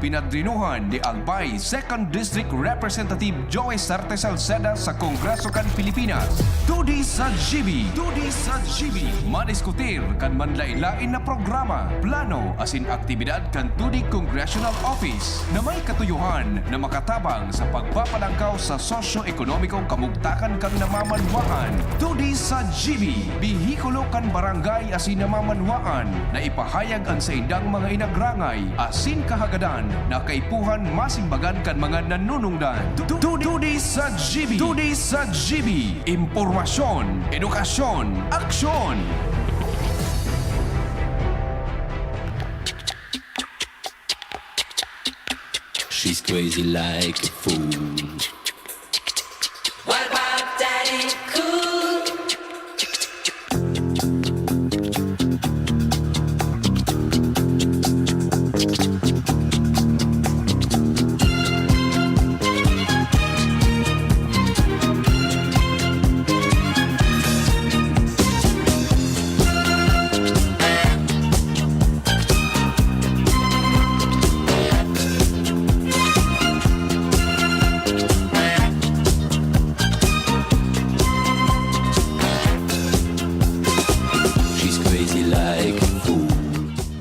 pinadrinuhan ni Albay 2nd District Representative Joey Sarte Salceda sa Kongreso kan Pilipinas. Tudi sa GB, madiskutir kan manlain-lain na programa, plano asin aktibidad kan tudi Congressional Office na may katuyuhan na makatabang sa pagpapalangkaw sa sosyo-ekonomikong kamugtakan kan namamanwaan. Tudi sa GB, bihikulo kan barangay asin namamanwaan na ipahayag ang sa indang mga inagrangay asin kahagadan na kaipuhan masimbagan kan mga nanunungdan. Tudi sa GB, impormasyon, edukasyon, aksyon. She's crazy like a fool. What about Daddy Cool?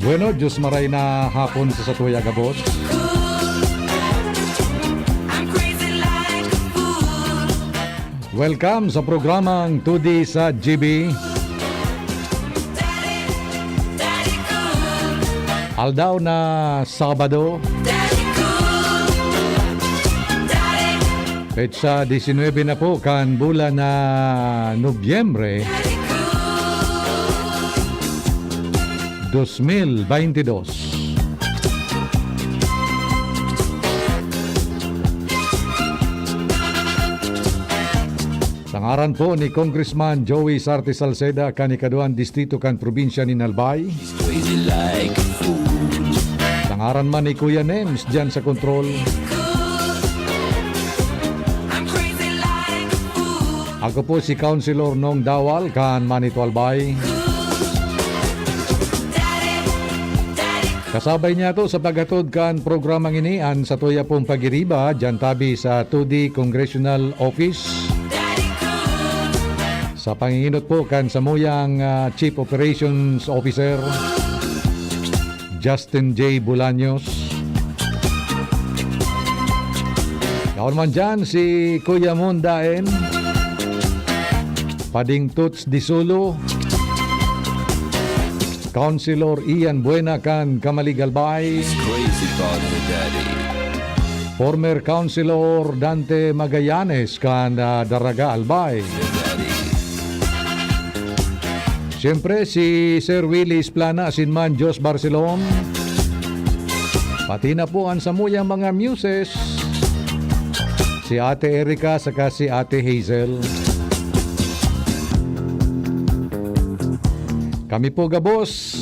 Bueno, Diyos maray na hapon sa Satuya Gabos. Welcome sa programang 2D sa GB. Aldaw na Sabado. Petsa 19 na po kan bulan na Nobyembre 2022. Sangaran po ni Congressman Joey Sarte Salceda kan ikaduan distrito kan probinsya ni Albay. She's crazy like a fool. Sangaran man ni Kuya Nems dyan sa kontrol. Ako po si Councilor Nong Dawal kan Manito Albay. Kasabay niya to sa paghatod kan programang inian sa tuya pong pagiriba dyan tabi sa 2D Congressional Office. Sa panginginot po kan samuyang Chief Operations Officer Justin J. Bulaños. Kaon man dyan si Kuya Mondaen, Pading Toots Disulo, Councilor Ian Buena kan Kamaligalbay, Crazy about her daddy. former Councilor Dante Magallanes kan Daraga Albay. Siyempre si Sir Willie Esplana Sinman Jos Barcelon. Pati na po ang samuyang mga muses, si Ate Erika saka si Ate Hazel. Kami po gabos,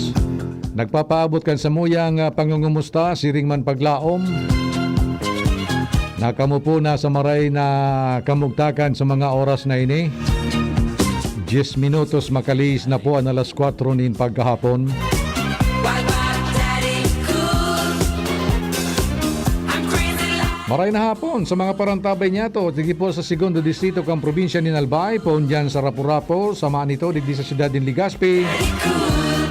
nagpapaabot kan sa muyang pangungumusta, siringman paglaom. Nakamo po na sa maray na kamugtakan sa mga oras na ini. 10 minutos makalis na po ang alas 4 nin pagkahapon. Maray na hapon sa mga parantabay niya to. Tigi po sa segundo distrito kang probinsya ni Albay. Poon dyan sa Rapu-Rapu. Samaan ito digdi sa siyudad din Legazpi.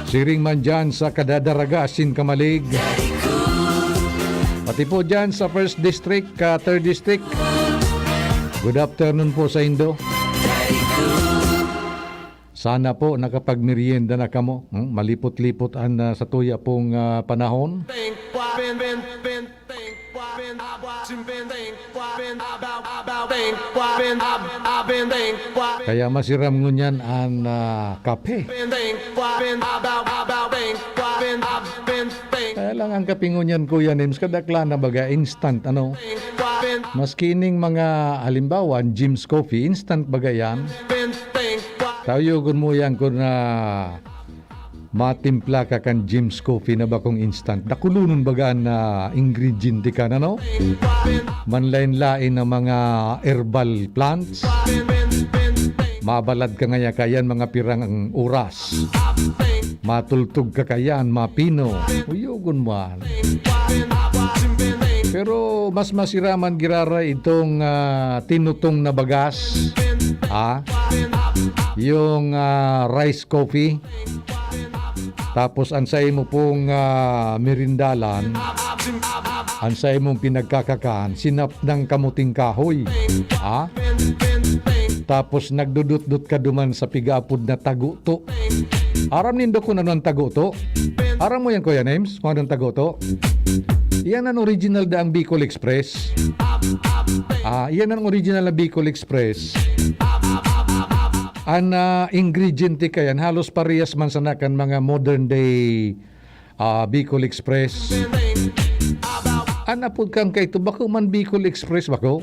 Siring man dyan sa Kadadaraga, Asin Kamalig. Pati po dyan sa 1st District, 3rd District. Good afternoon po sa Indo. Sana po nakapagmerienda na kamo. Malipot-lipot ang sa tuya pong panahon. Kaya masiram ngunyan ang kape. Kaya lang ang kape ngunyan Kuya Nems kadakla na baga instant ano. Maskining mga halimbawa Jim's Coffee instant baga yan. Tayo gun mo yan kung na matimpla ka kan Jim's Coffee na bakong instant. Dakulunon baga na ingredient ka na no? Manlain-lain na mga herbal plants. Mabalad ka ngaya kayan mga pirang oras. Matultog ka kayan, mapino. Uyugon mo. mas masiraman girara itong tinutong na bagas. Yung rice coffee. Tapos ansay mo pong merindalan, ansay mong pinagkakakaan, sinap ng kamuting kahoy. Tapos nagdudut-dut ka duman sa pigaapod na taguto. Aram nindo kung ano ang taguto? Aram mo yan, Kuya Names, kung ano ang taguto? Yan ang original da ang Bicol Express. Yan ang original na Bicol Express. Ang ingredient kayan halos parehas man sa nakan mga modern day Bicol Express. Apod kang kay tubako man Bicol Express bako.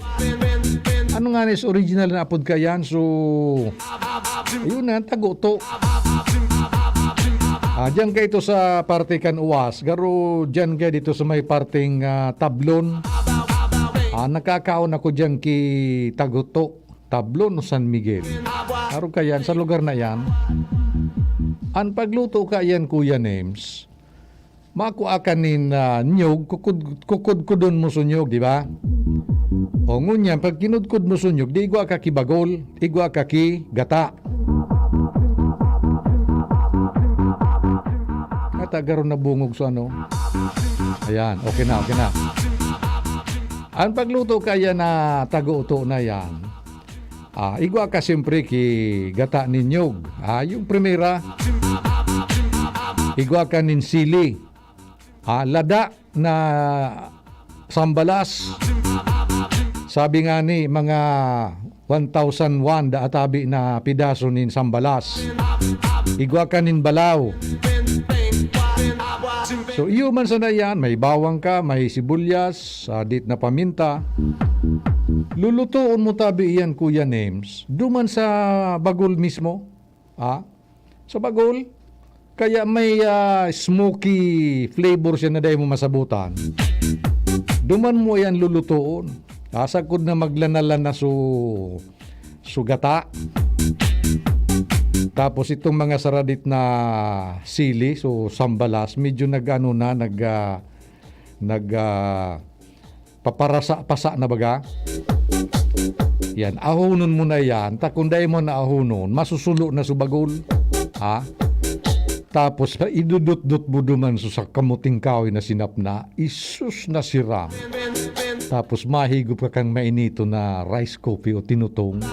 Ano nga is original na apod kayan, so yun na taguto. Diyan kayo ito sa parte kan uwas, garo diyan kayo dito sa may parting Tablon. Nakakaon ako diyan ki taguto, Tablon o San Miguel. Aro kayan sa lugar na yan. Ang pagluto kayan, Kuya Names, makuakanin nyog, kukudkudon mo sunyog, di ba? O ngunyan, pag kinudkud mo sunyog, di igwa ka ki bagol, igwa ka ki gata. Katagaron na bungog sa ano. Ayan, okay na. Ang pagluto kaya na taguto na yan, igwa ka siyempre ki gata ninyog. Yung primera, igwa ka nin sili. Lada na sambalas. Sabi nga ni, mga 1,001 da atabi na pidaso nin sambalas. Igwa ka nin balaw. So iyo man sana yan, may bawang ka, may sibulyas, dit na paminta. Lulutuon mo tabi iyan, Kuya Names, duman sa bagol mismo. Sa bagol. Kaya may smoky flavor siya na dahil mo masabutan. Duman mo yan lulutuon. Asagod na maglanalan na sugata. Tapos itong mga saradit na sili, so sambalas, medyo paparasa-pasa na baga. Yan, ahunon mo na yan. Takunday mo na ahunon, masusulo na subagol. Tapos idudut-dut mo duman sa kamuting kahoy na sinap na, isus na siram. Tapos mahigop ka kang mainito na rice coffee o tinutong.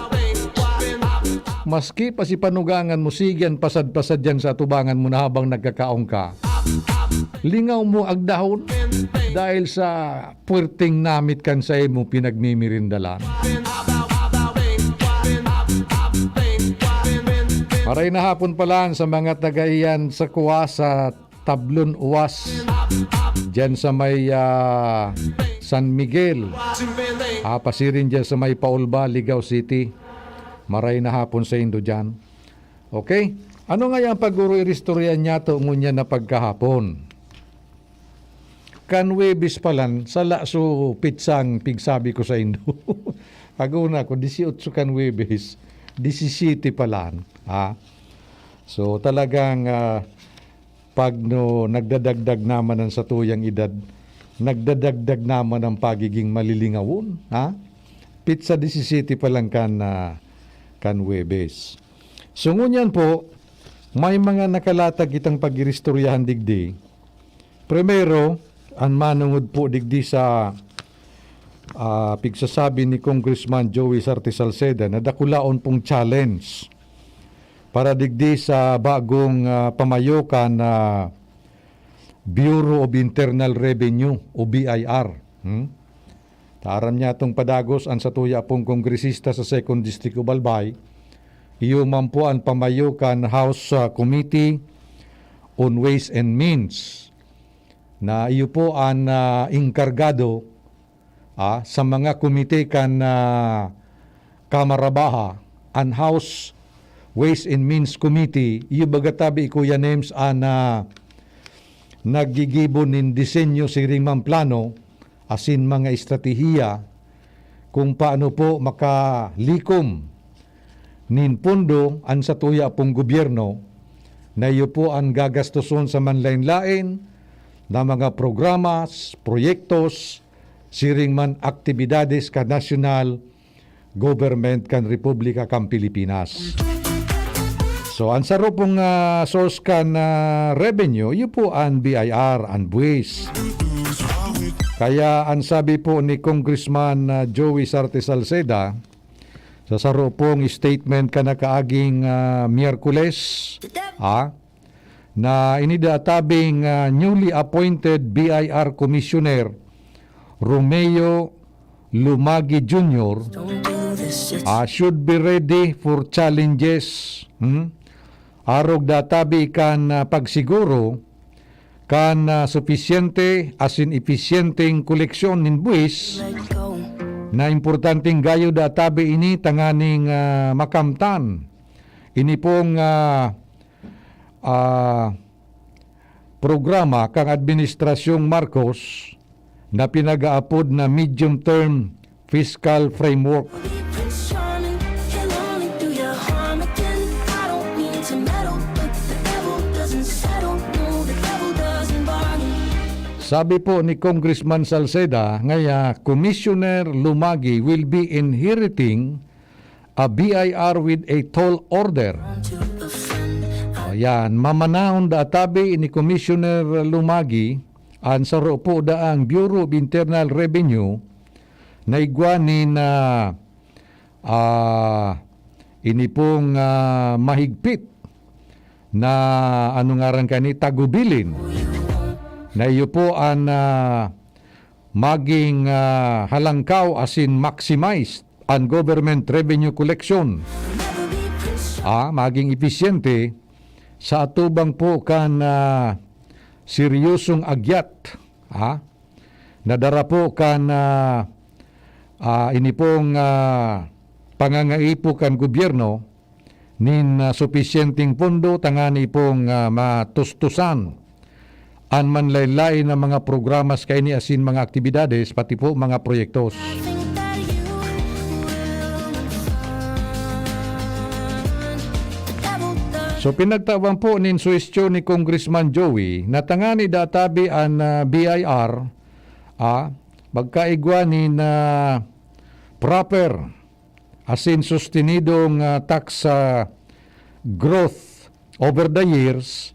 Maski pa si panugangan mo, sigyan pasad-pasad yan sa tubangan mo na habang nagkakaong ka. Lingaw mo agdahon dahil sa puwerteng namit kan sa mo pinagmimirindalan. Maray na hapon pala sa mga tagaiyan sa kuwa sa Tablon Uwas. Diyan sa may San Miguel. Pasirin dyan sa may Paulba, Ligao City. Maray na hapon sa Indo dyan. Okay? Ano nga yung paguro iristoryan niya to ngunya na pagkahapon? Kanwebis palan, sa laso pitsang pigsabi ko sa Indo. Pag-una ko, 18 kanwebis, 17 palan. So talagang pag nagdadagdag naman ng satuyang edad, nagdadagdag naman ng pagiging malilingawon. Pizza 17 pa lang kan Webes. So ngunyan po, may mga nakalatag itang pagiristoryahan digdi. Primero, ang manungod po digdi sa pigsasabi ni Congressman Joey Sarte Salceda na dakulaon pong challenge para digdi sa bagong pamayokan na Bureau of Internal Revenue o BIR. Taaram niya itong padagos ang satuya pong kongresista sa 2nd District of Albay. Iyo man po ang pamayokan House Committee on Ways and Means na iyo po ang inkargado sa mga komite kan Kamara Baha ang House Ways and Means Committee. Iyo bagatabi Kuya Names nagigibon nin disenyo siring man plano asin mga estratehiya kung paano po makalikom nin pondo ang satuya pong gobyerno na iyo po ang gagastuson sa manlain-lain na mga programas, proyektos siring man aktibidades ka national government kan Republika kan Pilipinas. So, ang saro pong source kan revenue, yun po ang BIR, ang buwis. Kaya ang sabi po ni Congressman Joey Sarte Salceda, sa saro pong statement ka na kaaging Miyerkules, na inidatabing newly appointed BIR Commissioner Romeo Lumagi Jr. Should be ready for challenges. Arog databi kan pagsiguro kan sufisyente as in eficienteng koleksyon nin buwis na importanteng gayo databi ini tanganing makamtan. Ini pong programa kang Administrasyong Marcos na pinag-aapod na medium-term fiscal framework. Sabi po ni Congressman Salceda, ngaya Commissioner Lumagi will be inheriting a BIR with a tall order. Yan, mamanahon da tabi ni Commissioner Lumagi ang saro po daang Bureau of Internal Revenue na igwanin na ini pong mahigpit na ano nga rin kani tagubilin na iyo po ang maging halangkaw asin maximize ang government revenue collection. Maging episyente sa atubang po kan seryosong agyat. Nadara po kan ini pong pangangaipo kan gobyerno nin sufisyenteng pondo tangani pong matustusan an manlaylay na mga programas kay ni asin mga aktibidades pati po mga proyektos. So pinagtawan po nin suwestyon ni Congressman Joey na tangani databi an BIR magkaigwani na proper asin sustenidong tax growth over the years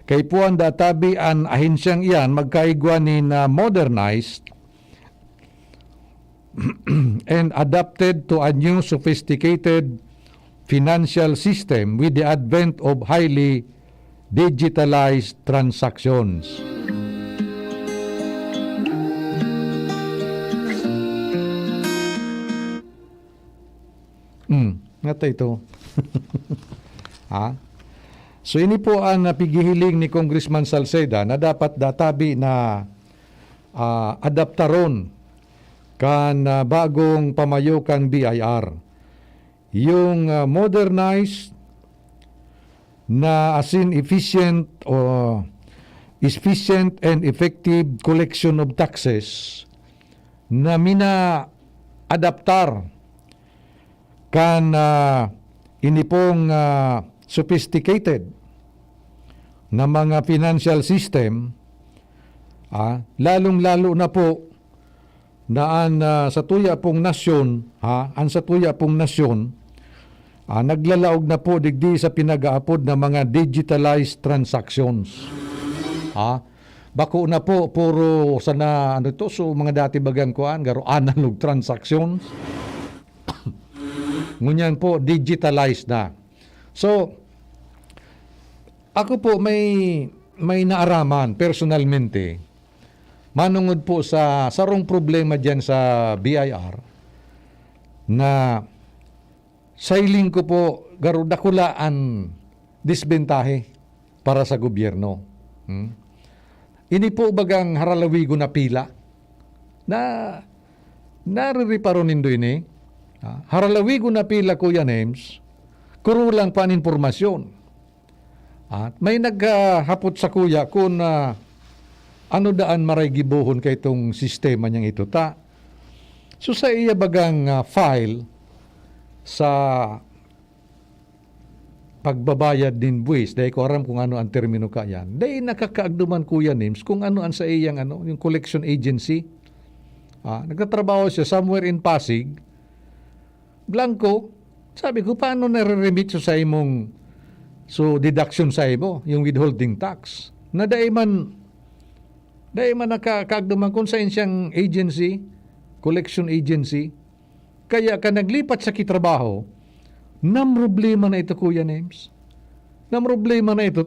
kay po ang databi ang ahensyang iyan magkaigwani na modernized and adapted to a new sophisticated financial system with the advent of highly digitalized transactions. Ngata ito. So ini po ang napigihiling ni Congressman Salceda na dapat databi na adaptaron kan bagong pamayokang BIR. Yung modernized na asin efficient and effective collection of taxes na mina-adaptar kan ini pong sophisticated na mga financial system, lalong-lalo na po naan sa tuya pong nasyon, ang sa tuya pong nasyon, naglalaog na po digdi sa pinag-aapod na mga digitalized transactions. Bako na po, puro sana, so mga dati bagang kuan, garo analog transactions. Ngunyan po, digitalized na. So, ako po may naaraman personalmente manungod po sa sarong problema dyan sa BIR na sailing ko po garo dakulaan disbentahe para sa gobyerno. Ini po bagang haralawigo na pila na naririparon nindo ini. Haralawigo na pila Kuya Nems, kurulang pa ang informasyon. At may naghapot sa kuya kung ano daan maray gibuhon kay itong sistema niyang ito ta. So sa iya bagang file sa pagbabayad din buwis, dahil ko aram kung ano ang termino ka yan, dahil nakakaagduman Kuya Nims kung ano ang sa iyang yung collection agency. Nagtatrabaho siya somewhere in Pasig. Blanco, sabi ko, paano nare-remit sa imong deduction sa imo, yung withholding tax? Na dahil man nakakagduman kung saan siyang agency, collection agency, kaya ka naglipat sa kitrabaho, nam problema na ito, Kuya Names. Nam problema na ito,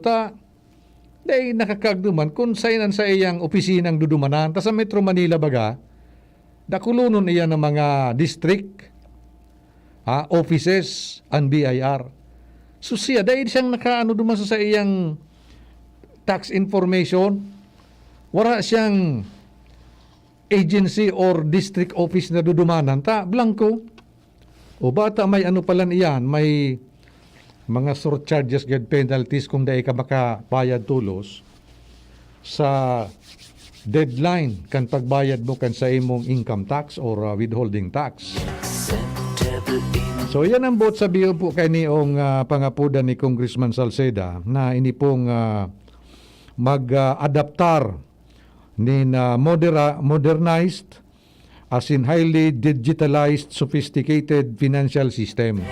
dahil nakakagduman kung saan sa iyang opisinang dudumanan, ta sa Metro Manila baga, dakulunon iya ng mga district, offices, and BIR. So siya, dahil siyang nakaano duman sa iyang tax information, wala siyang agency or district office na dudumanan, blanco. O bata may ano palan iyan, may mga surcharges and penalties kung dahil ka makabayad tulos sa deadline kan pagbayad mo kan sa imong income tax or withholding tax. So yan ang bot sabihin po kay niong pangapudan ni Congressman Salceda na ini pong mag-adaptar ni modernized as in highly digitalized sophisticated financial system.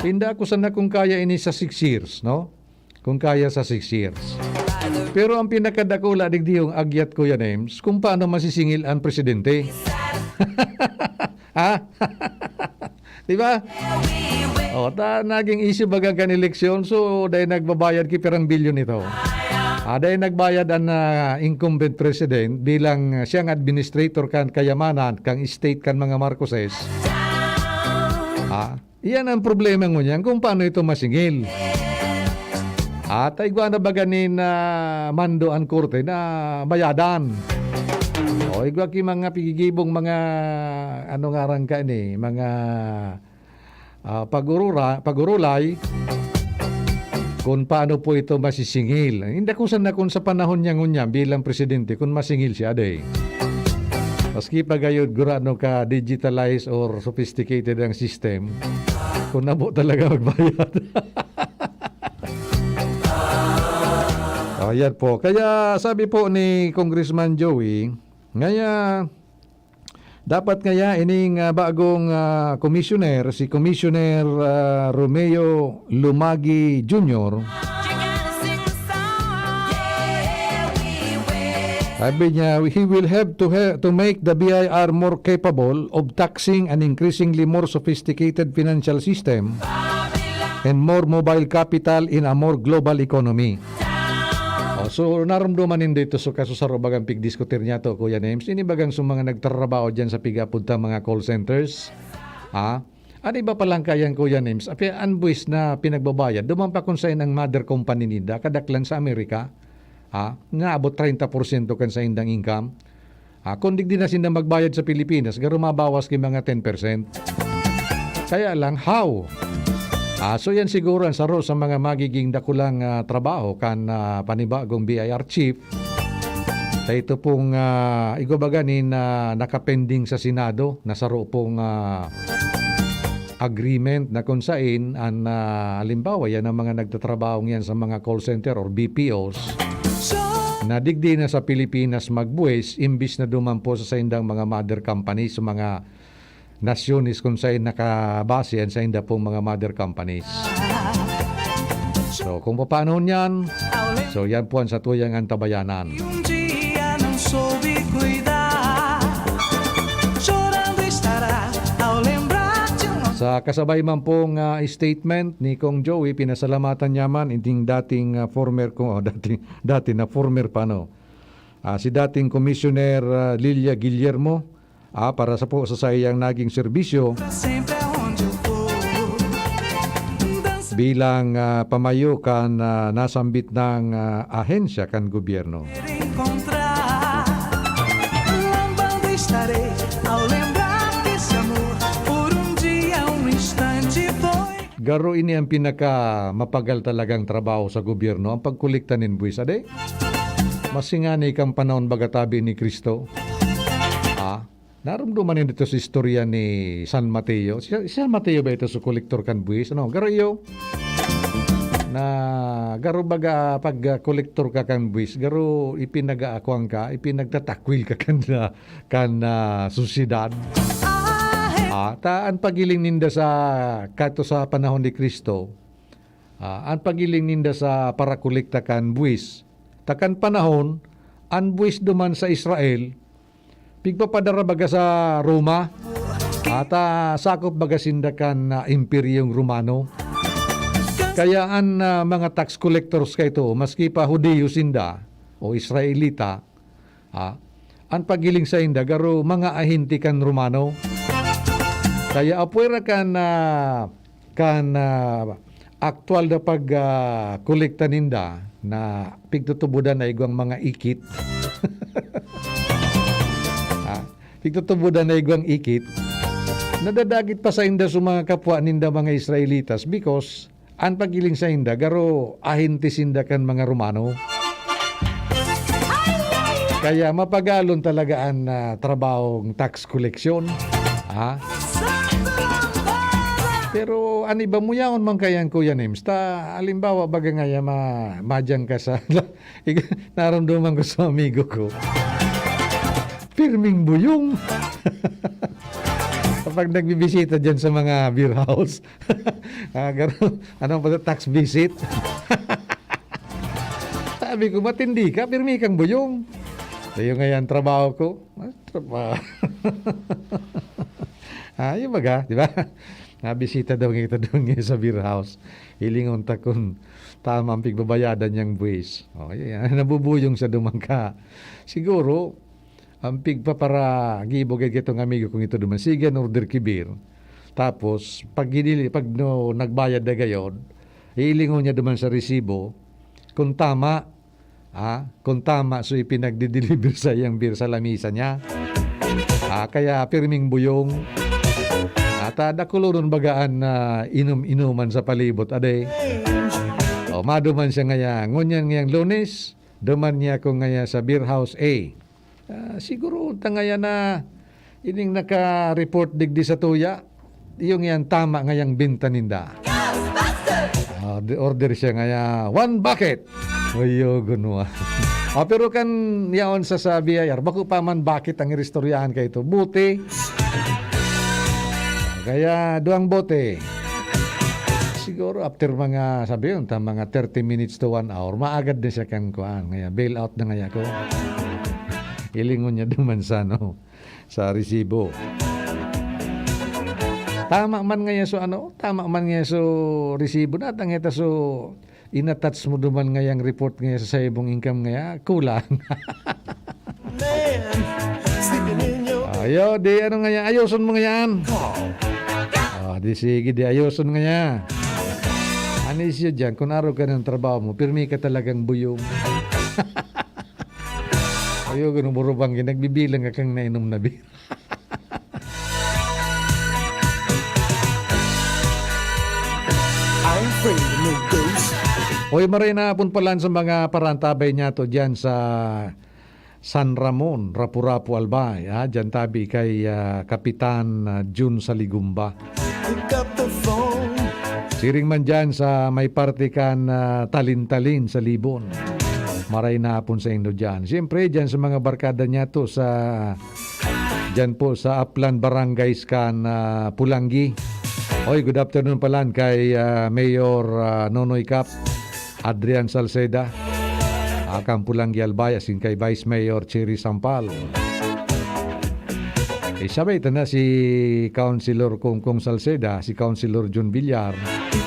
Tinda ko sana kung kaya ini sa 6 years, no? Kung kaya sa 6 years. Pero ang pinakadakula digdi yung agyat ko yan, Names, kung paano masisingil ang presidente. Di ba? Naging issue bagang kan eleksyon, so dahil nagbabayad ki perang bilyon ito. Dahil nagbayad ang incumbent president bilang siyang administrator kan kayamanan, kang state kan mga Marcoses. Iyan ang problema ngunyan kung paano ito masingil. At ay na baganin na mando ang korte na bayadan. O igwa ki mga pigigibong mga ano nga rang ka ni, mga pagurulay kung paano po ito masisingil. Hindi ko sana kung sa panahon niya ngunya bilang presidente kung masingil siya day. Maski pagayod gurano ka digitalized or sophisticated ang system, kung nabo talaga magbayad. Yan po. Kaya sabi po ni Congressman Joey, ngaya dapat kaya ining bagong commissioner, si Commissioner Romeo Lumagi Jr., sabi niya, he will have to make the BIR more capable of taxing an increasingly more sophisticated financial system and more mobile capital in a more global economy. So naramdaman din dito so kaso sa bagang pigdiskutir niya to, Kuya Names. Ini bagang mga nagtrabaho dyan sa pigapunta mga call centers. Ano iba palang kayang, Kuya Names? Ang buwis na pinagbabayad, duman pa kung saan ang mother company nila, kadaklan sa Amerika, nga abot 30% kan sa indang income. Kung digdi na sinda magbayad sa Pilipinas, garo mabawas kay mga 10%. Kaya lang, how? So yan siguro ang saro sa mga magiging dakulang trabaho kan panibagong BIR chief. Ito pong igobaganin na nakapending sa Senado na saro pong agreement na kung saan halimbawa yan ang mga nagtatrabaho yan sa mga call center or BPOs na digdi na sa Pilipinas magbuwis imbis na dumampo sa indang mga mother companies sa mga nasyonis kung saan nakabase yan sa inda pong mga mother companies. So kung paano yan, so yan po ang sa tuyang antabayanan. Sa kasabay man pong statement ni Kong Joey, pinasalamatan niya man iting dating former dati na former si dating Commissioner Lilia Guillermo para sa po sa sayang naging serbisyo bilang pamayo kan nasambit ng ahensya kan gobyerno. Garo ini ang pinaka mapagal talagang trabaho sa gobyerno, ang pagkolekta nin buwis. Ade, masingani kang panahon bagatabi ni Kristo. Naramdaman din dito sa istorya ni San Mateo. Si San Mateo ba ito sa kolektor kan buwis? Garo iyo? na garo baga pag kolektor ka kan buwis, garo ipinagaakuan ka, ipinagtatakwil ka kan susidad. Taan pagiling ninda sa kato sa panahon ni Kristo. Ang pagiling ninda sa para kolekta kan buwis. Takan panahon, ang buwis duman sa Israel, pigpapadara baga sa Roma, at sakop baga sindakan imperyong Romano. Kaya ang mga tax collectors kayo, maski pa Hudiyo sinda o Israelita, ang pagiling sa inda, garo mga ahinti kan Romano. Kaya apwera kan aktual na pag kolekta ninda na pigtutubudan na igwang mga ikit. Pigtutubudan na igwang ikit. Nadadagit pa sa inda sa mga kapwa ninda mga Israelitas because ang pagiling sa inda, garo ahinti sinda kan mga Romano. Kaya mapagalon talaga ang trabahong tax collection. Pero ani ba mo yaon man kayang Kuya Nims? Alimbawa baga nga madyang ka sa naramdaman ko sa amigo ko. Pirming buyong. Kapag nagbibisita dyan sa mga beer house, anong pa tax visit? Sabi ko, matindi ka, pirmi kang buyong. Yung ngayon, trabaho ko. Trabaho. Yung baga, di ba? Nabisita daw kita doon sa beer house. Hilingon ta kung tama ang pigbabayadan niyang buwis. Nabubuyong sa dumangka. Siguro, ang pigpa para gibog itong amigo kung ito duman. Sige, order kibir. Tapos, pag nagbayad na gayon, hilingon niya duman sa resibo, kung tama, so ipinagdi-deliver sa iyang beer sa lamisa niya. Kaya pirming buyong. At dakulo nun bagaan na inuman sa palibot. Aday, maduman siya ngaya. Ngunyan ngayang Lunes, duman niya ko ngaya sa beer house A. Siguro ngaya na ining naka-report digdi sa tuya, yung yan tama ngayang binta ninda. Order siya ngaya 1 bucket. Oyo gunwa. Pero kan yaon sa biyayar, bako pa man bakit ang irestoryahan kayo ito? Buti. Kaya 2 bote. Siguro after mga sabi yun, mga 30 minutes to 1 hour, maagad na siya kan kuan. Ngaya bail out na ngaya ko. Ilingon niya duman sa resibo. Tama man nga so resibo na tangeta so inattach mo duman ngayang report ngaya sa ibong income ngaya kulang. Ayo di ano ngaya ayoson mo ngayan. Di sige di ayoson ngaya. Anis yun dyan, kung araw ka ng trabaho mo, pirmi ka talagang buyong. Ayo, ganun burubang yun. Nagbibilang ka kang nainom na beer. I'm afraid of no ghost. Hoy, maray na punpalan sa mga parantabay niya to dyan sa San Ramon, Rapu-Rapu, Albay. Dyan tabi kay Kapitan Jun Saligumba. Pick up the phone. Siring man dyan sa may partikan Talin-Talin sa Libon. Maray na hapon sa Indo dyan. Siyempre, dyan sa mga barkada niya to dyan po sa Aplan Barangays kan Pulangi. Oy, good afternoon palan kay Mayor Nonoy Cap, Adrian Salceda, Akang Pulangi Albay, asin kay Vice Mayor Cherry Sampal. Sabay ito na si Councilor Kongkong Salceda, si Councilor John Villar,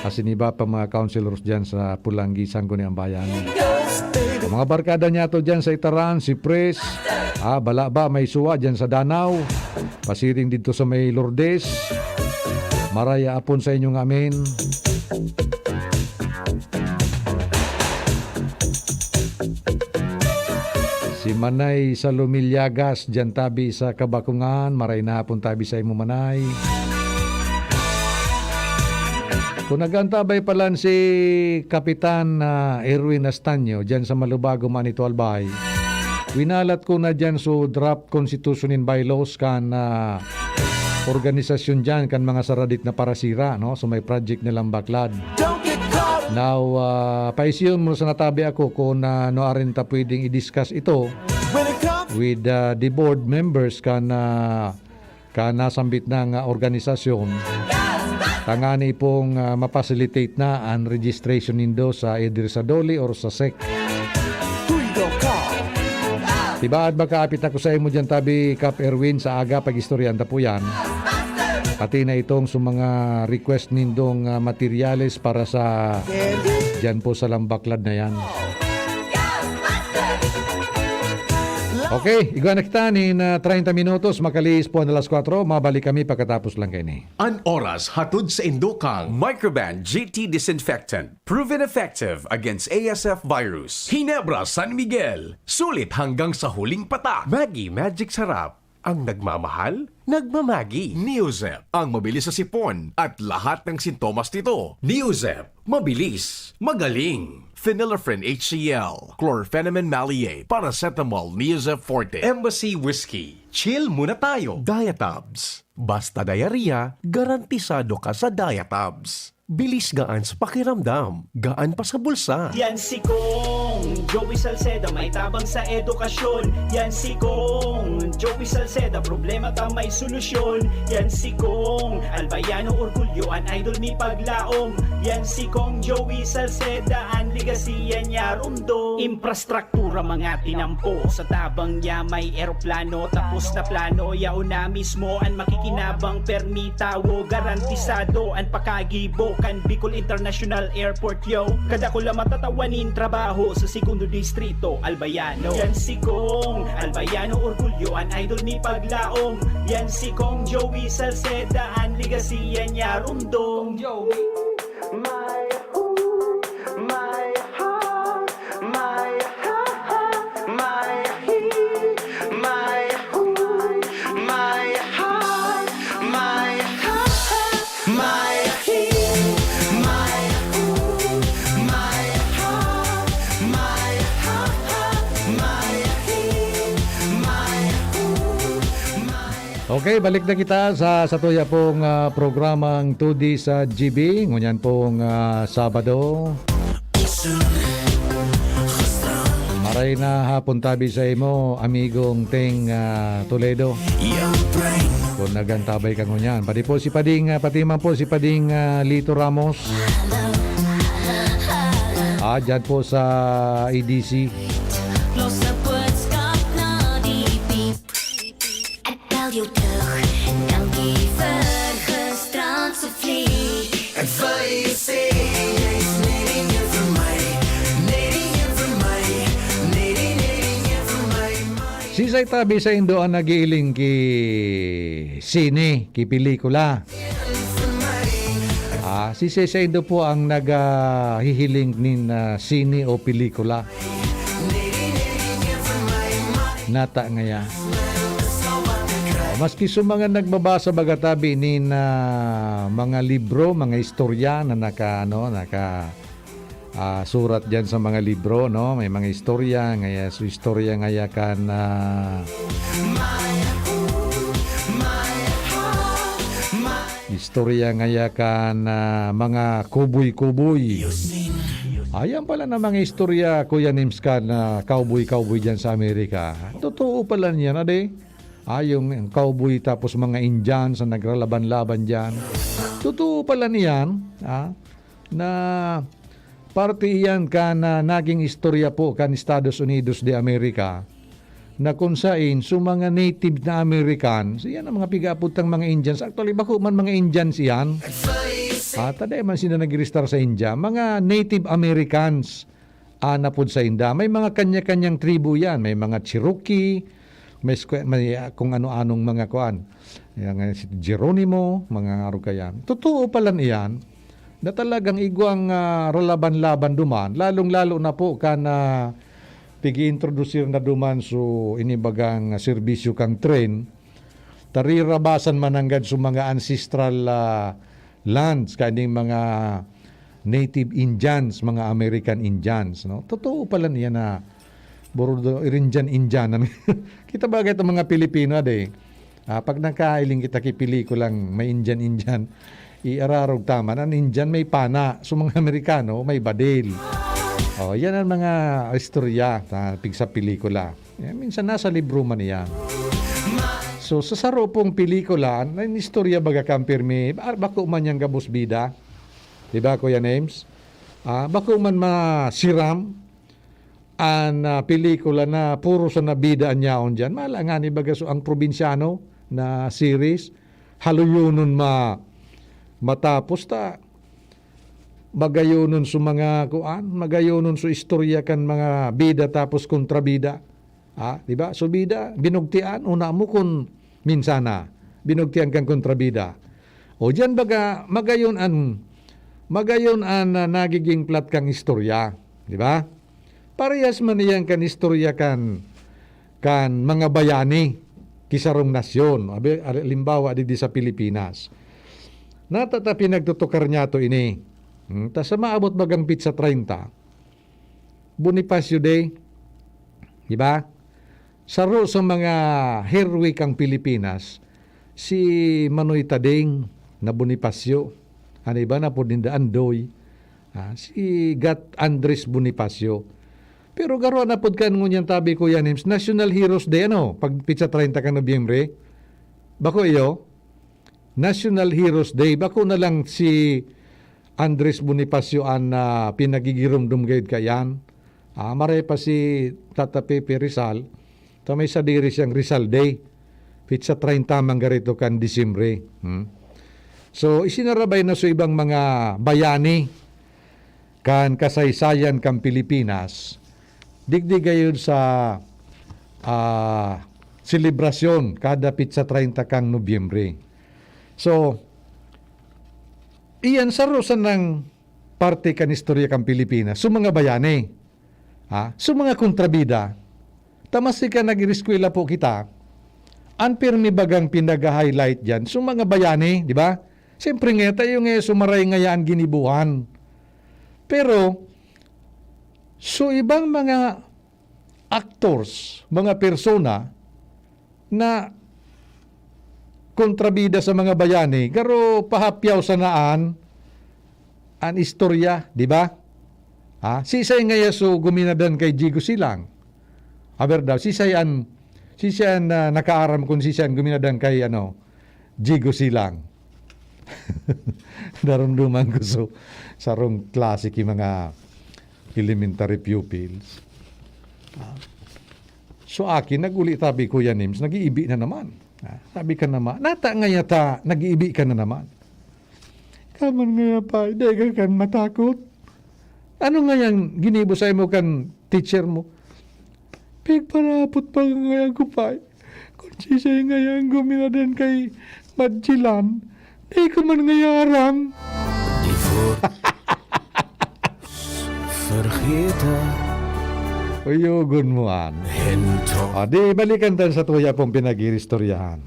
asin iba pa mga councilors dyan sa Pulangi, Sangguniang Bayan. Mga barkada niya to dyan sa Itaran, si Pres, Balaba, may suwa dyan sa Danau, pasiring dito sa may Lourdes. Maraya apon sa inyong amin. Si Manay sa Lumilyagas, dyan tabi sa Kabakungan, maray na hapon tabi sa imo Manay. Kung nagantabay palan si Kapitan Erwin Astanyo dyan sa Malubago, Manito, Albay, winalat ko na dyan so draft constitution and bylaws kan organisasyon dyan kan mga saradit na parasira, no? So may project nilang baklad. Now, pa-assume mo sa natabi ako kung no arin ta pwedeng i-discuss ito When it comes with the board members ka nasambit ng organisasyon. Tangani pong mapacilitate na ang registration nindo sa either sa DOLE or sa SEC. who you gonna call? Diba at makaapit ako sa imo dyan tabi Cap Erwin sa aga pag-istoryanta po yan. Pati na itong sa mga request nindong materyales para sa dyan po sa Lambaklad na yan. Okay, igwa na kita ni 30 minutos makaliis po ang alas 4. Mabalik kami pagkatapos lang kayo ni. An oras hatod sa Indokang Microban GT Disinfectant. Proven effective against ASF virus. Hinebra San Miguel. Sulit hanggang sa huling patak. Maggi Magic Sarap. Ang nagmamahal, nagmamagi. Neozep, ang mabilis sa sipon at lahat ng sintomas nito. Neozep, mabilis, magaling. Phenylephrine HCl, Chlorpheniramine Maleate, Paracetamol Neozep Forte, Embassy Whiskey. Chill muna tayo. Diatabs. Basta diarrhea, garantisado ka sa Diatabs. Bilis gaan sa pakiramdam, gaan pa sa bulsa. Yan si Kong Joey Salceda, may tabang sa edukasyon. Yan si Kong Joey Salceda, problema ta may solusyon. Yan si Kong Albayano orgulyo, an idol mi paglaom. Yan si Kong Joey Salceda, an ligasiya niya rumdo. Infrastruktura mga tinampo, sa tabang niya may eroplano. Tapos na plano, yauna mismo an makikinabang permitawo. Garantisado an pakagibo kan Bicol International Airport yo. Kada ko lang matatawanin trabaho sa segundo distrito Albayano. Yan si Kong Albayano orgulyo, an idol ni paglaom. Yan si Kong Joey Salceda, an ligasiya niya rumdong. Joey my heart, my heart, my heart, my heart, my heart, my heart, my Okay, balik na kita sa tuya pong programang 2D sa GB. Ngunyan pong Sabado. Maray na hapon tabi sa imo, amigong Teng Toledo. Kung nagantabay ka ngunyan. Pati po si Pading, pati man po si Pading Lito Ramos. Dyan po sa EDC. Los op het skap na die piep. Ik bel jou terug, dankie vir gisterandse vlieg. Ek wil jy sê jy's net nie een vir my, net nie een vir my, net nie een vir my. Sisay tabi sa Indo ang nagiiling ki sine, ki pelikula. Sisay sa Indo po ang naghihiling nin sine o pelikula. Nata ngaya. Maski sa mga nagbabasa bagatabi ni mga libro, mga istorya na surat diyan sa mga libro, no? May mga istorya ngaya, so istorya ngaya kan istorya ngaya kan mga kuboy-kuboy. Ayan pala na mga istorya, Kuya Nimska, na cowboy-cowboy dyan sa Amerika. Totoo pala niyan, ade. Yung cowboy tapos mga Indians na naglalaban-laban dyan. Totoo pala niyan, na parte iyan ka na naging istorya po kan Estados Unidos de America, na kung saan so mga native na Americans, yan ang mga pigaputang mga Indians. Actually, bako man mga Indians yan. Taday man sila nag-register sa India. Mga Native Americans anapod sa India. May mga kanya-kanyang tribu yan. May mga Cherokee, may kung ano-anong mga kuan. Si Geronimo, mga aro kayan. Totoo pala niyan na talagang igwang relaban-laban duman. Lalong-lalo na po ka na pigi-introducer na duman so inibagang serbisyo kang train. Tarirabasan mananggad so mga ancestral lands, kaning mga native Indians, mga American Indians, no? Totoo pala niya na Borudo Indian. Kita bagay itong mga Pilipino, pag nakailing kita kipili ko lang may Indian, iararog tama na Indian may pana, so mga Amerikano may badil. Yan ang mga istorya na sa pelikula. Minsan nasa libro man yan. So sa saro pong pelikula, na istorya baga kampirmi, bako man yang gabos bida. Diba Kuya Names? Bako man masiram ang pelikula na puro sa nabidaan niyaon dyan. Malangani baga so ang probinsyano na series, haluyunon matapos ta magayonon sa mga magayonon sa istorya kan mga bida tapos kontrabida. Di ba? So bida, binugtian, una mo kung minsana, binugtian kang kontrabida. O diyan baga, magayon an nagiging plat kang istorya. Di ba? Parehas man iyan kan istorya kan mga bayani, kisarong nasyon. Limbawa, di sa Pilipinas. Natatapi nagtutukar niya to ini. Ta sa maabot bagang pizza 30. Bonifacio Day. Di ba? Saro sa mga herwik ang Pilipinas, si Manoy Tading na Bonifacio. Ano iba na po din Andoy. Si Gat Andres Bonifacio. Pero garo na po kan ngunyan tabi ko yan, National Heroes Day, pag pizza 30 ka Nobyembre. Bako iyo, National Heroes Day. Bako na lang si Andres Bonifacio ang pinagigirumdum gayud kayan. Maray pa si Tata Pepe Rizal. May sa diri siyang Rizal Day. Pizza 30 manggarito kan Disyembre. So isinarabay na sa ibang mga bayani kan kasaysayan kan Pilipinas. Digdi gayud sa selebrasyon kada pizza 30 kang Nobyembre. So iyan sarusan ng parte kan istorya kan Pilipinas. So mga bayani, so mga kontrabida, tamasi ka nag-iriskwela po kita, anpirmi bagang pinag-highlight dyan. So mga bayani, di ba? Siyempre nga tayo nga sumaray ngayaan ginibuhan. Pero, so ibang mga actors, mga persona na kontrabida sa mga bayani, garo pahapyaw sa naan an istorya, di ba? Sisay nga yaso guminadan kay Jigo Silang. Aber daw, sisay nakaaram kung sisay guminadan kay Jigo Silang. Darumduman ko so sarong classic yung mga elementary pupils. So akin, nag-uli tabi Kuya Nims, nag-iibi na naman. Sabi ka naman, nata nga yata, nag-iibi ka na naman. Kaman nga pa, hindi ka matakot. Ano nga yan, ginibusay mo kan teacher mo? Pigparapot pa nga yan ko pa. Kung sisay nga yan, guminadan kay Madjilan, di ko man nga yaram. Uyugon mo an. Di balikan tan sa tuya pong pinag-iristoryahan.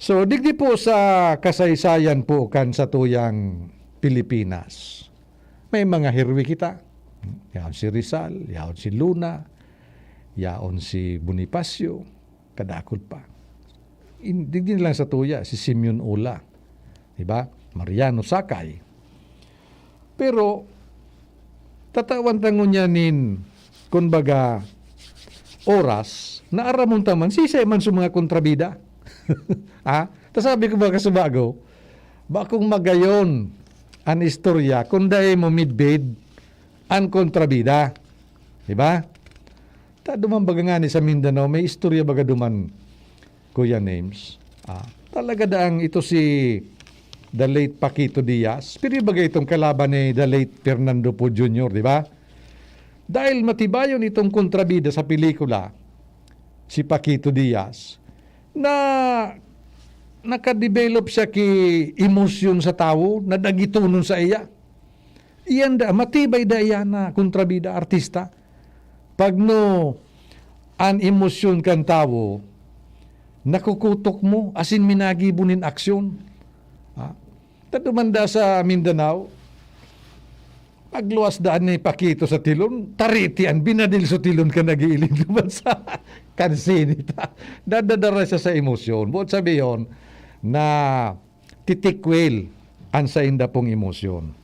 So, digdi po sa kasaysayan po kan sa tuyang Pilipinas. May mga hirwi kita. Yaon si Rizal, yaon si Luna, yaon si Bonifacio, kadakot pa. Digdi lang sa tuya, si Simeon Ula. Diba? Mariano Sakay. Pero, tatawan tangon niya kumbaga, oras, naaramon taman, sisay man sa mga kontrabida. Tasabi ko ba kasubago, bakong magayon an istorya, kung dahi mo midbid, an kontrabida. Diba? Duman baga nga ni sa Mindanao, may istorya baga duman, Kuya Names. Talaga daang ito si the late Paquito Diaz. Pero baga itong kalaban ni the late Fernando Po Jr., di ba? Dahil matibayon itong kontrabida sa pelikula, si Paquito Diaz, na nakadevelop siya ki emosyon sa tao, na dagitunon sa iya. Iyan da, matibay da iyan na kontrabida artista. Pag no, an emosyon kan tao, nakukutok mo, asin minagibunin aksyon. Tadumanda sa Mindanao, pagluwas daan ni Paquito sa tilon, taritian, binadil sa tilon ka nag-iiling naman sa kansinita. Dadadara siya sa emosyon. Buot sabi yon na titikwil ansa inda pong emosyon.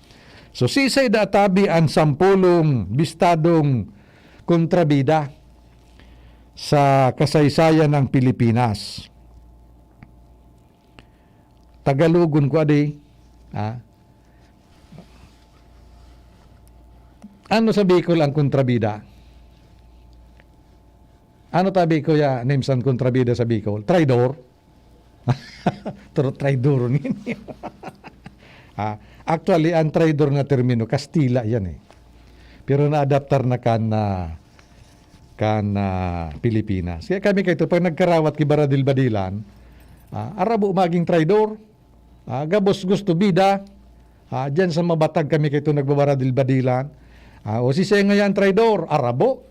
So sisay databi ang 10 bistadong kontrabida sa kasaysayan ng Pilipinas. Tagalogon ko adi. Ano sa Bicol ang kontrabida? Ano tabi ko ya names ang kontrabida sa Bicol? Traidor. Traidor ninyo. Actually, ang traidor na termino, Kastila yan eh. Pero na-adaptar na Pilipinas. Kaya kami kayo, pag nagkarawat kay Baradil-Badilan, Arabo maging traidor, gabos gusto bida, dyan sa mabatag kami kayo nagbabaradil-badilan, o si Senga yan traidor, Arabo.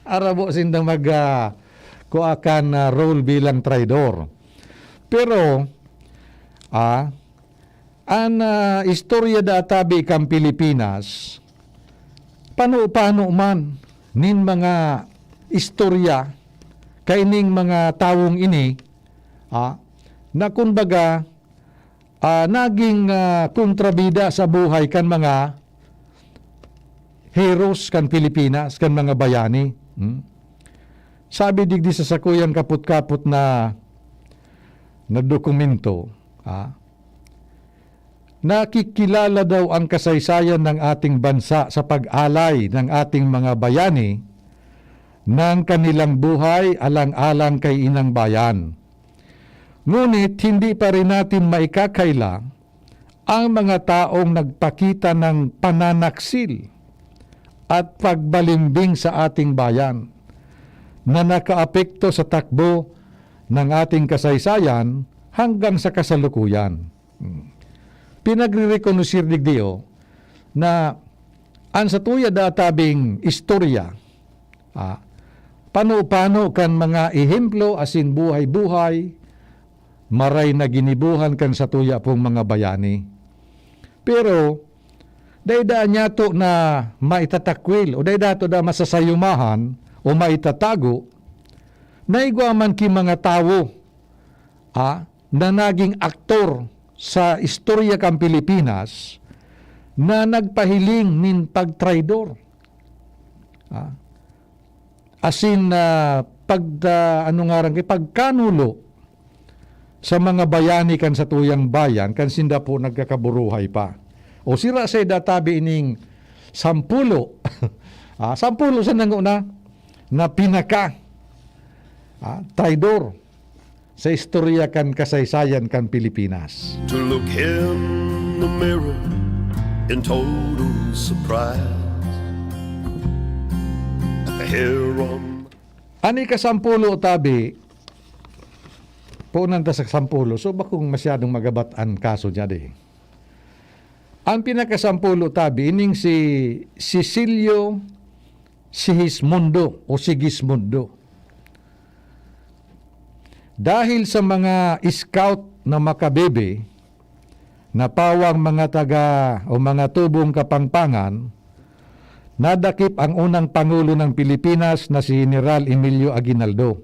Arabo sindang kuakan role bilang traidor. Pero, ang istorya databi kang Pilipinas, paano man nin mga istorya kaining mga tawong ini, na kumbaga, naging kontrabida sa buhay kan mga heroes kan Pilipinas, kan mga bayani. Sabi digdi sa sakuyan kaput-kaput na dokumento, nakikilala daw ang kasaysayan ng ating bansa sa pag-alay ng ating mga bayani ng kanilang buhay alang-alang kay inang bayan. Ngunit hindi pa rin natin maikakaila ang mga taong nagpakita ng pananaksil at pagbalimbing sa ating bayan na nakaapekto sa takbo ng ating kasaysayan hanggang sa kasalukuyan. Pinagre-reconnoisseur digdio na ang sa tuya databing istorya, paano kan mga ehemplo asin buhay-buhay, maray na ginibuhan kan sa tuya pong mga bayani. Pero, dayda niya to na maitatakwil o dayda to na masasayumahan o maitatago, naigwaman ki mga tao na naging aktor sa istorya kang Pilipinas na nagpahiling nin pagtraidor. Asin pagkanulo sa mga bayani kan sa tuyang bayan kan sinda po nagkakaburuhay pa. O sira sa databi ining 10 10 sa nanguna na pinaka traidor sa istorya kan kasaysayan kan Pilipinas. To look in the mirror in total surprise. The hair on Ani ka 10 tabi, punan ta sa 10, so bakong masyadong magabat-an kaso niya di. Ang pinaka-10 tabi, ining si Cecilio Sigismundo o Sigismundo. Dahil sa mga scout na makabebe, na pawang mga taga o mga tubong kapangpangan, nadakip ang unang Pangulo ng Pilipinas na si General Emilio Aguinaldo.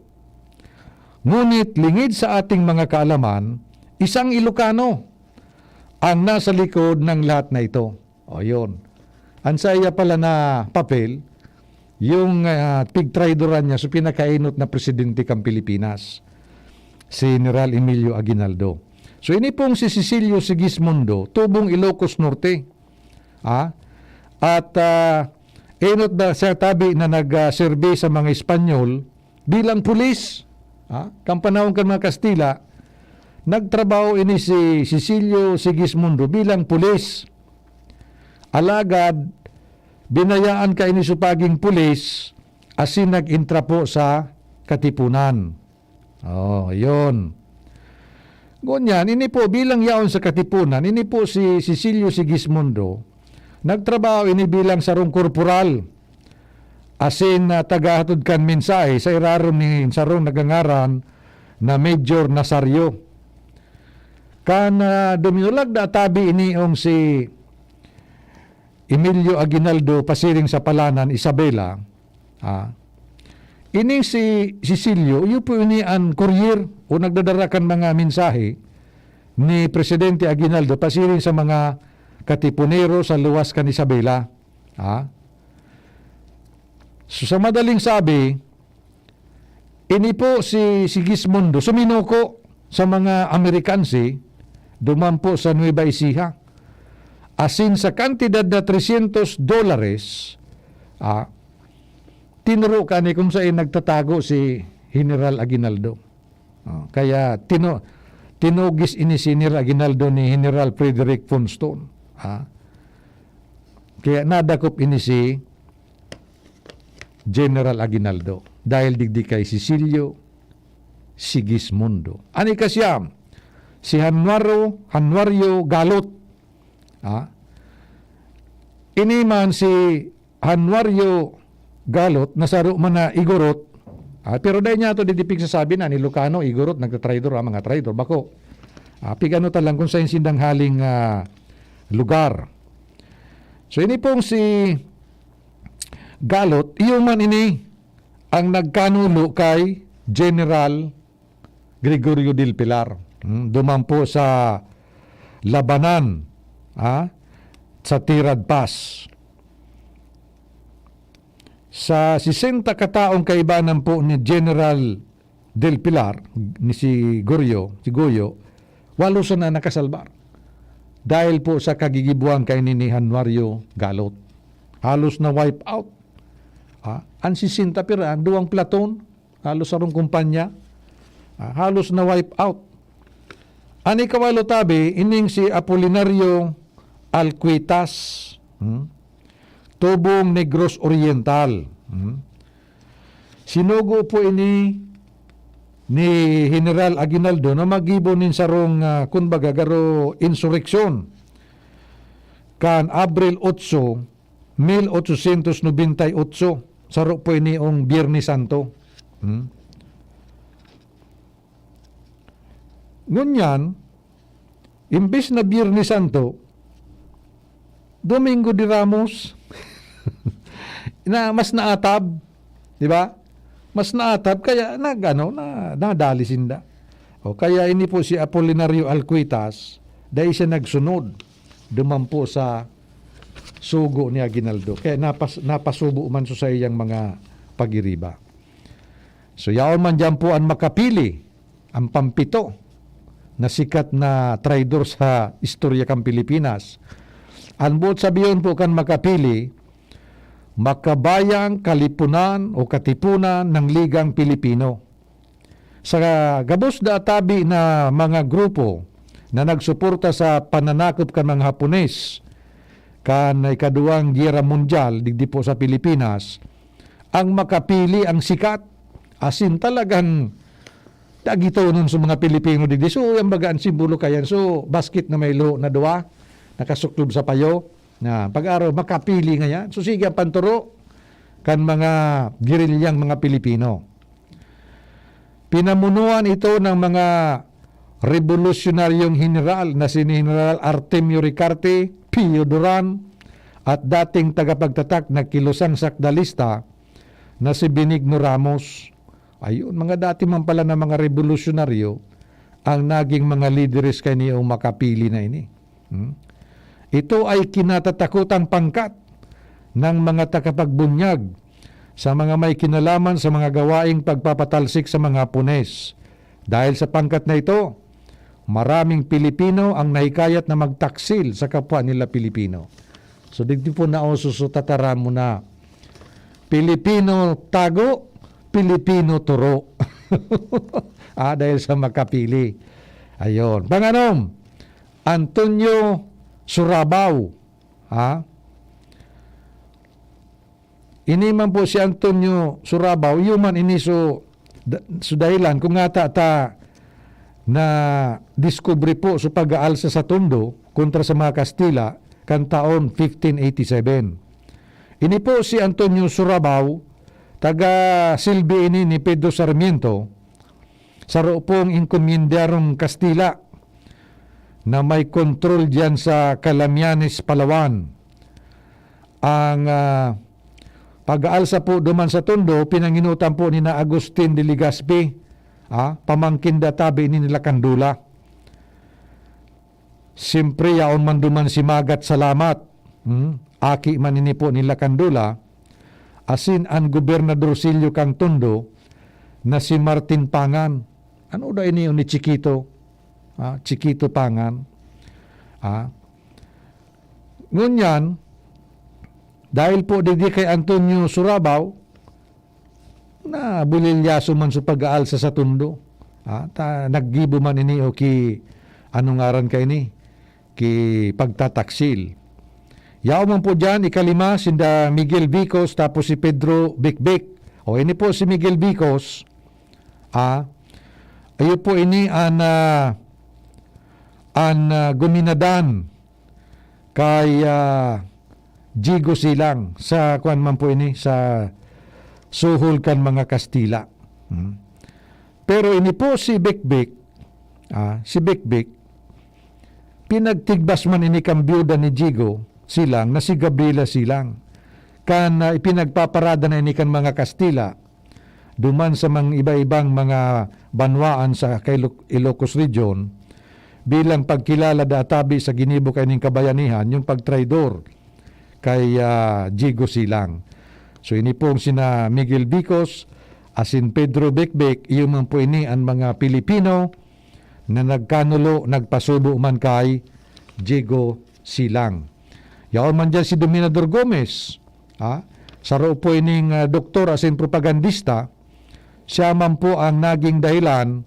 Ngunit lingid sa ating mga kaalaman, isang Ilocano ang nasa likod ng lahat na ito. O yun. Ang saya pala na papel, yung pigtraidoran niya sa pinakainot na presidente kang Pilipinas, si General Emilio Aguinaldo. So ini pong si Cecilio Sigismundo, tubong Ilocos Norte. At inot na sa tabi na nag-serve sa mga Espanyol bilang pulis. Kampanahon kan mga Kastila, nagtrabaho ini si Cecilio Sigismundo bilang pulis. Alagad, binayaan ka ini supaging pulis asin nag-intra po sa Katipunan. Yun. Ganyan, ini po bilang yaon sa Katipunan, ini po si Cecilio Sigismundo, nagtrabaho ini bilang sarong korporal. Asin tagahatod kan mensahe sa iraron ni sarong nagangaran na Major Nazario. Kan duminulag da tabi iniong si Emilio Aguinaldo pasiring sa palanan Isabela. Ining si Cecilio, yun po ini ang courier o nagdadarakan mga mensahe ni Presidente Aguinaldo pasirin sa mga katipunero sa luwas kan Isabela. So, sa madaling sabi, ini po si Sigismundo suminuko sa mga Amerikansi dumampo sa Nueva Ecija. Asin sa kantidad na $300, tinuro ka ni kung saan nagtatago si General Aguinaldo. Kaya tinugis ini si General Aguinaldo ni General Frederick von Stone. Kaya nadakop ini si General Aguinaldo dahil digdi kay Cecilio Sigismundo. Ani kasyam si Januario Galot. Ini man si Januario Galot nasaro man na igorot. Pero dahil niya ito didipig sa sabi na ni Lucano, igorot, nagtatraidor, mga traidor. Bako, pigano talang kung saan sindang haling lugar. So, ini pong si Galot, iyo man ini ang nagkanulo kay General Gregorio del Pilar. Dumampo sa labanan sa Tirad Pass. Sa 60 kataong kaibanan po ni General del Pilar, ni si Goyo, 8 na nakasalbar. Dahil po sa kagigibuan kay ni Januario Galot. Halos na wipe out. Ang 60 pira, ang 2 platon, halos sarong kumpanya, halos na wipe out. Ani kawalo tabi, ining si Apolinario Alcuitas, Tubong Negros Oriental. Sinugo po ini ni General Aguinaldo na magibonin sarong kunbaga garo insurreksyon kan Abril 8, 1898 saro po ini ong Biyernes Santo. Ngunyan, imbes na Biyernes Santo, Domingo de Ramos, na mas naatab, di ba? Mas naatab kaya nadali sinda. O kaya ini po si Apolinario Alcuitas dahil siya nagsunod dumampo sa sugo ni Aguinaldo. Kaya napasubo man sa iyang mga pagiriba. So yaon man dyan po ang makapili, ang pampito na sikat na traidor sa istorya kang Pilipinas. Ang buot sabiyon po kan makapili, Makabayang Kalipunan o Katipunan ng Ligang Pilipino. Sa gabos da tabi na mga grupo na nagsuporta sa pananakop kan mga Hapones kan ikaduang Giyera Mundial digdi po sa Pilipinas, ang makapili ang sikat asin talagang dagito nun sa mga Pilipino digdi. So yung bagaan simbolo kayan. So basket na may lo na dua nakasuklob sa payo na pag-araw makapili nga yan. So sige ang panturo kan mga gerilyang mga Pilipino. Pinamunuan ito ng mga revolusyonaryong general na si General Artemio Ricarte, Pio Duran at dating tagapagtatak na kilusang sakdalista na si Benigno Ramos. Ayun, mga dati man pala na mga revolusyonaryo ang naging mga lideres kaniyong makapili na ini. Ito ay kinatatakutang pangkat ng mga takapagbunyag sa mga may kinalaman sa mga gawaing pagpapatalsik sa mga Hapones. Dahil sa pangkat na ito, maraming Pilipino ang nahikayat na magtaksil sa kapwa nila Pilipino. So digdi po na susutatara mo na Pilipino tago, Pilipino turo. Dahil sa makapili. Ayon. Panganom, Antonio Surabao. Ini man po si Antonio Surabao, yuman ini so dahilan kung nga ta na diskubre po sa pag-aalsa sa Tondo kontra sa mga Kastila kan taon 1587. Ini po si Antonio Surabao, taga silbi ini ni Pedro Sarmiento sa roopong inkomyendarong Kastila na may kontrol diyan sa Calamianes, Palawan. Ang pag-aalsa po duman sa Tondo, pinanginutan po ni na Agustin de Legazpi pamangkin databi ini nila Kandula. Siyempre, yaon man duman si Magat Salamat. Aki man ini po nila Kandula. Asin ang Gobernador Silio Kang Tondo na si Martin Pangan. Ano da ini ni Chiquito? Chiquito Pangan. Ngunyan, dahil po di kay Antonio Surabaw, na bulilyaso man sa pag-aalsa sa Tondo. Naggibo man ini o ki anong ngaran kay ni? Ki pagtataksil. Yaw man po dyan, ikalima, sinda Miguel Vicos, tapos si Pedro Bikbik. O ini po si Miguel Vicos, ayo po ini an guminadan kay Jigo Silang sa kuan man po ini sa suhol kan mga Kastila. Pero ini po si Bikbik, pinagtigbas man ini kang byuda ni Jigo Silang na si Gabriela Silang. Kan ipinagpaparada na ini kan mga Kastila duman sa mga iba-ibang mga banwaan sa Ilocos Region bilang pagkilala databi sa ginibo kay ning kabayanihan yung pagtraidor kay Jigo Silang. So ini pong sina Miguel Vicos asin Pedro Bikbik, iyo man po ini ang mga Pilipino na nagkanulo, nagpasubo man kay Jigo Silang. Yaon man dyan si Dominador Gomez, saro po ining doktor asin propagandista, siya man po ang naging dahilan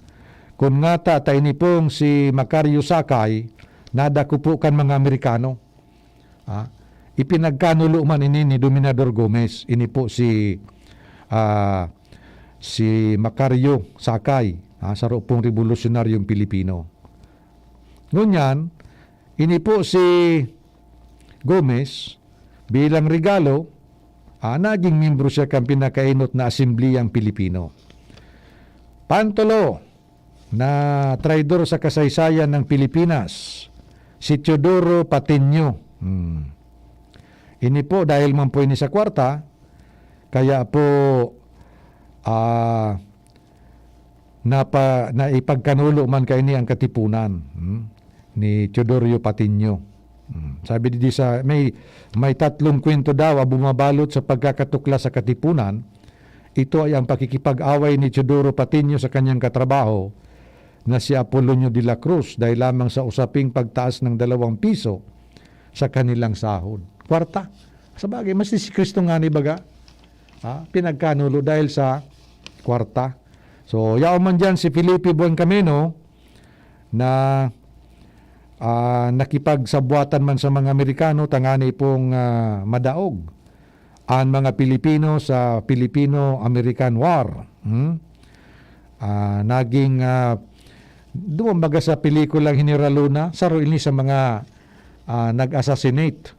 kung nga tayo ni pong si Macario Sakay, nadako po kan mga Amerikano. Ipinagkanulo man ini ni Dominador Gomez, ini po si Macario Sakay, saro pong revolusyonaryong Pilipino. Ngunyan, ini po si Gomez, bilang regalo, naging membro siya kang pinakainot na Asambleyang Pilipino. Pantolo, na traidor sa kasaysayan ng Pilipinas, si Teodoro Patiño. Ini po, dahil man po ini sa kwarta, kaya po na ipagkanulo man kay ni ang katipunan ni Teodoro Patiño. Sabi di sa may tatlong kwento daw bumabalot sa pagkakatukla sa katipunan. Ito ay ang pakikipag-away ni Teodoro Patiño sa kanyang katrabaho na si Apolonio de la Cruz dahil lamang sa usaping pagtaas ng 2 piso sa kanilang sahod. Kwarta. Sabagay, mas si Kristo nga ni baga. Pinagkanulo dahil sa kwarta. So, yaw man dyan si Felipe Buencamino na nakipagsabuatan man sa mga Amerikano, tangani pong madaog ang mga Pilipino sa Filipino-American War. Naging doon baga sa pelikulang General Luna, saro ini sa mga nag-assassinate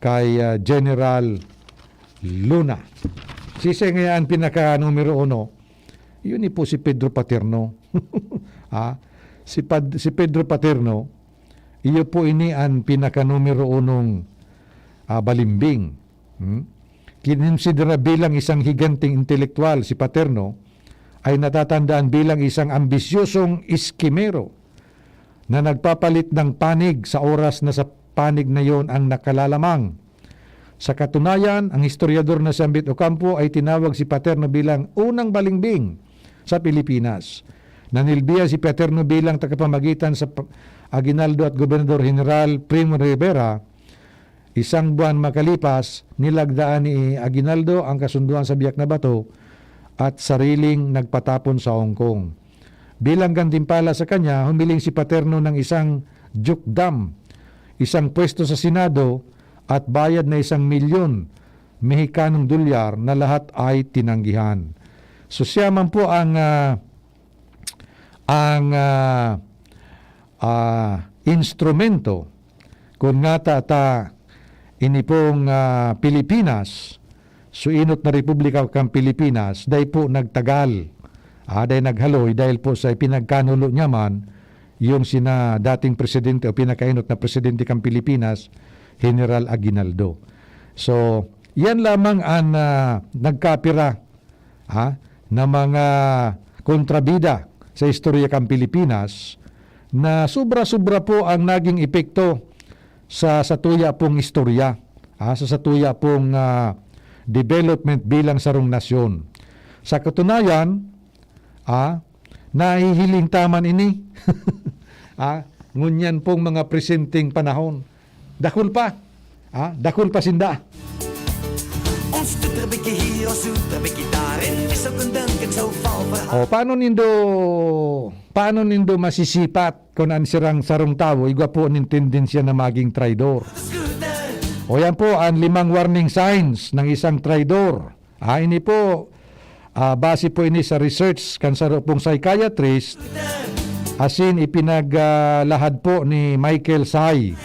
kay General Luna. Sisi ngayon pinaka numero 1, yun po si Pedro Paterno. Si Pedro Paterno, iyo po ini ang pinaka numero 1 balimbing. Kinonsidera bilang isang higanting intelektual si Paterno, ay natatandaan bilang isang ambisyosong iskimero na nagpapalit ng panig sa oras na sa panig na yon ang nakalalamang. Sa katunayan, ang historiador na si Ambit Ocampo ay tinawag si Paterno bilang unang balimbing sa Pilipinas. Nanilbiya si Paterno bilang tagapamagitan sa Aguinaldo at Gobernador General Primo Rivera. Isang buwan makalipas, nilagdaan ni Aguinaldo ang kasunduan sa Biak na Bato at sariling nagpatapon sa Hong Kong. Bilang gantimpala sa kanya, humiling si Paterno ng isang jukdam, isang pwesto sa Senado at bayad na 1 milyon Mexicanong dolyar na lahat ay tinanggihan. So siya man po ang instrumento kung nga ini pong Pilipinas, suinot na Republika kang Pilipinas, dahil po nagtagal, dahil naghaloy, dahil po sa pinagkanulo niya man, yung sina dating presidente o pinakainot na presidente kang Pilipinas, General Aguinaldo. So, yan lamang ang nagkapira na mga kontrabida sa istorya kang Pilipinas na sobra-sobra po ang naging epekto sa satuya pong istorya, sa satuya pong development bilang sarong nasyon. Sa katunayan, nahihiling taman ini. Ngunyan pong mga presenting panahon. Dakul pa. Dakul pa sinda. Ons doet er een beetje hier, ons doet er een beetje daar. En is ook een dank en zo val verhaal. Paano nindo masisipat kung ang sirang sarong tao, igwa po ang tendensya na maging traidor. O yan po ang 5 warning signs ng isang traidor. Ini po, base po ini sa research kansaro pong psychiatrist, asin ipinaglahad po ni Michael Say.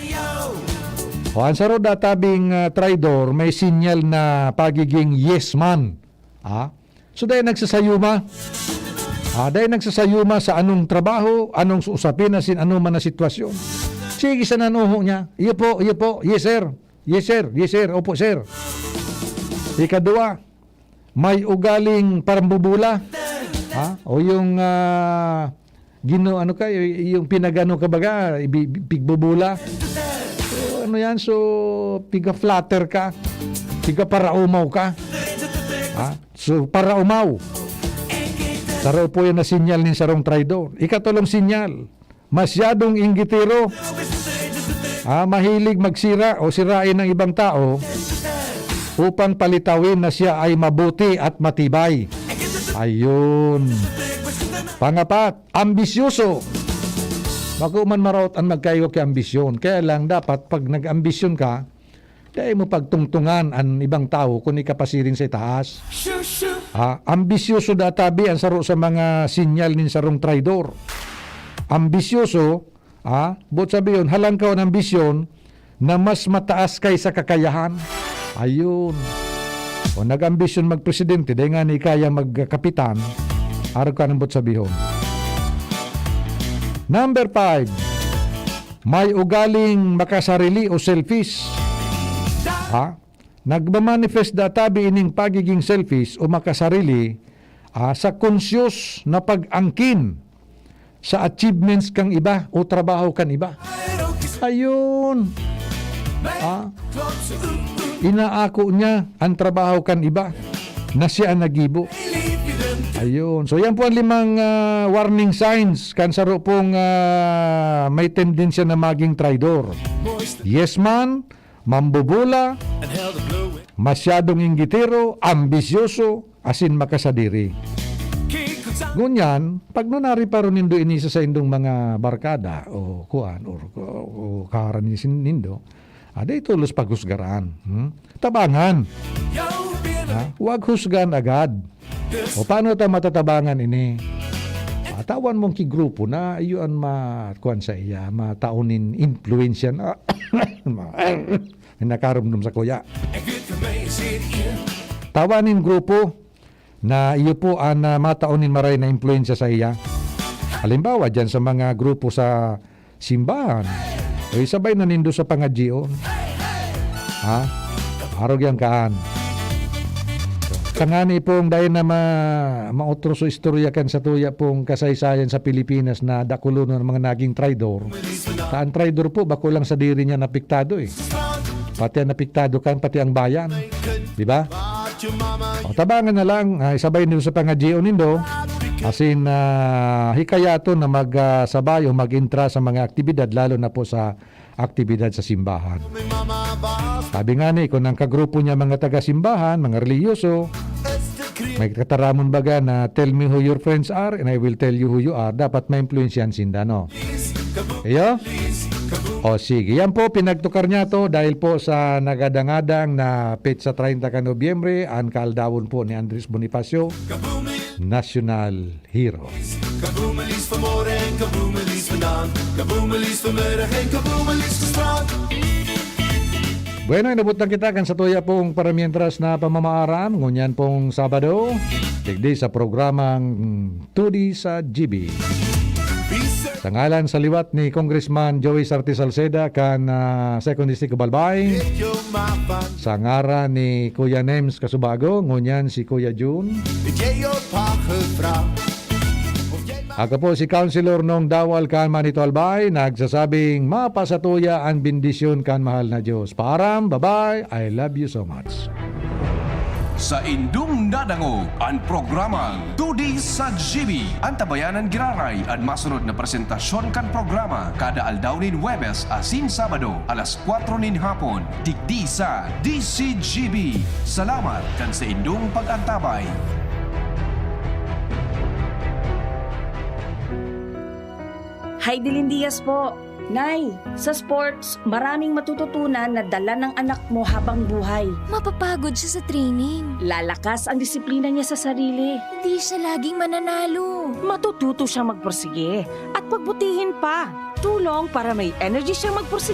O ang saro databing traidor, may sinyal na pagiging yes man. So dahil nagsasayuma, dahil nagsasayuma sa anong trabaho, anong usapin, asin anong man na sitwasyon. Sige sa nanuho niya, iyo po, yes sir, yes sir, yes sir, opo sir. Ikadua, may ugaling parambubula, o yung yung pinagano ka baga, pigbubula. So, ano yan? So, piga-flatter ka. Piga-paraumaw ka. So, paraumaw. Saro po yan na sinyal ni sarong traidor. Ikatulong sinyal, masyadong inggitero. Mahilig magsira o sirain ng ibang tao upang palitawin na siya ay mabuti at matibay. Ayun. Pangapat, ambisyoso. Bago man maraot ang magkayo kay ambisyon. Kaya lang dapat pag nag-ambisyon ka, dahil mo pagtungtungan ang ibang tao kung ikapasirin sa itaas. Ambisyoso databi ang saro sa mga sinyal ni sarong traidor. Ambisyoso, but sabi yun, halang ka ang ambisyon na mas mataas kaysa kakayahan. Ayun. O nag-ambisyon magpresidente, dahil nga ni kaya magkapitan, araw ka ng bot sabihon. Number 5, may ugaling makasarili o selfish. Nagmamanifest databi ining pagiging selfish o makasarili sa conscious na pag-angkin sa achievements kang iba o trabaho kan iba. Ayun. Inaako niya ang trabaho kan iba na siya ang nagibo. Ayun. So yan po ang 5 warning signs kansaro pong may tendensya na maging traidor. Yes man, mambubula, masyadong inggitero, ambisyoso, asin makasadiri. Ngunyan, pag nunari pa rin nindo inisa sa indong mga barkada o kuan o kaharanisin nindo, aday tulos paghusgaraan. Tabangan. Huwag husgan agad. O paano tayo matatabangan ini? Tawan mong kigrupo na iyon kuan sa iya, mataunin influensya na nakarumdum sa kuya. Tawanin grupo na iyo po ang mataunin maray na influensya sa iya. Halimbawa, dyan sa mga grupo sa simbahan, o isabay na nindo sa pangadjion. Arog yan kaan. Tangani pong dahil na mautro so istorya kan sa tuya pong kasaysayan sa Pilipinas na dakulo ng mga naging traidor. Ang traidor po, bako lang sa diri niya napiktado eh. Pati ang napiktado kan, pati ang bayan. Diba? O tabangan na lang, isabay nito sa pangadjion nindo. Asin hikayato na magsabay o mag-intra sa mga aktibidad, lalo na po sa aktibidad sa simbahan. Sabi nga ni, kung ang kagrupo niya mga taga-simbahan, mga reliyoso, may kataramon baga na tell me who your friends are and I will tell you who you are, dapat ma-influensyan sinda, no? Iyo? O sige, yan po, pinagtukar niya to dahil po sa nagadangadang na petsa 30 ka Nobyembre, ang kaaldawon po ni Andres Bonifacio, National Hero. Kaboomelies vanmorgen en kaboomelies vandaan. Kaboomelies vanmiddag en kaboomelies gestraald. Bueno, inabot na kita kan sa tuya pong para mientras na pamamaaram. Ngunyan pong Sabado, digdi sa programang Tudi sa GB. Sa ngalan sa liwat ni Congressman Joey Sarti Salceda kan 2nd District Balbay. Sa ngaran ni Kuya Nems Kasubago, ngunyan si Kuya June. Ako po si Councilor Nong Dawal kan Manito Albay, nagsasabing mapasatuya ang bendisyon kan mahal na Diyos. Paaram, bye-bye, I love you so much. Sa indung nadangog ang programang Tudi sa GB. Ang tabayanan giraray ang masunod na presentasyon kan programa kada aldaw nin Huwebes asin Sabado alas 4 nin hapon. Digdi sa DCGB. Salamat kan sa indung pag-antabay. Heidelin Diaz po. Nay, sa sports, maraming matututunan na dala ng anak mo habang buhay. Mapapagod siya sa training. Lalakas ang disiplina niya sa sarili. Hindi siya laging mananalo. Matututo siyang magpursige at pagbutihin pa. Tulong para may energy siyang magpursige.